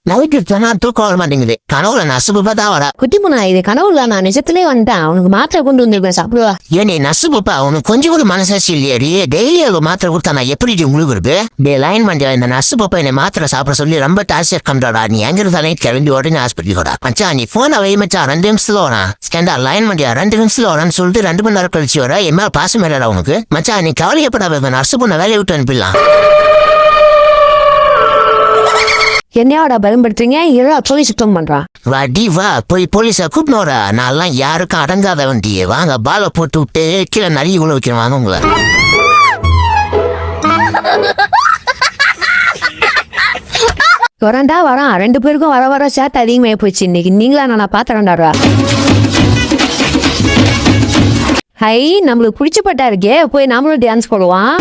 Night சொன்னா தூக்கம் வர மாட்டேங்குது. கனவுல நசுப்பு பார்த்தா வரா. குட்டி பொண்ணா இது கனவுல நான் நிஜத்திலே வந்துட்டேன். அவனுக்கு மாத்திரை கொண்டு வந்திருப்பேன், சாப்பிடுவா. ஏனே நசுப்புப்பா உனக்கு கொஞ்சம் கூட மனசாட்சி இல்லையாடி? டெய்லி ஒரு மாத்திரை கொடுத்தா நான் எப்படி உங்களுக்கு இருக்கு? டே லைன் மண்டியா இந்த நசுப்பா என்னை மாத்திரை சாப்பிட சொல்லி ரொம்ப டார்ச்சர் கம்டாடா. நீ எங்க இருந்தாலே கிளம்பி உடனே ஹாஸ்பிட்டல் போடா. மச்சா நீ போனை வை மச்சா, 2 நிமிஷத்துல வரா. ஸ்கேண்டா லைன் மண்டியா 2 நிமிஷத்துல வரான்னு சொல்லிட்டு 2 மணி நேரம் கழிச்சு வர. என் மேல பாசம் மேலடா உனக்கு. மச்சா நீ கவலையப்படாத, நர்சு பொண்ணை வேலையை விட்டு அனுப்பிடலாம். என்னையோட பயன்படுத்துறீங்க? இரா போய் சுத்தம் பண்றான். வாடி வா போய் போலீஸ கூப்பினோரா. நான்லாம் யாருக்கும் அடங்காத வண்டியே. வாங்க பாலை போட்டு விட்டு கீழே நிறைய உள்ள வைக்கிறேன். வாங்க உங்களை வரண்டா வரான். 2 பேருக்கும் வர வர சேட்டை அதிகமாகி போச்சு இன்னைக்கு. நீங்களா நான் பாத்துறேன்டாரா. ஹை நம்மளுக்கு பிடிச்சப்பட்டா இருக்கே, போய் நாமளும் டான்ஸ் போடுவான்.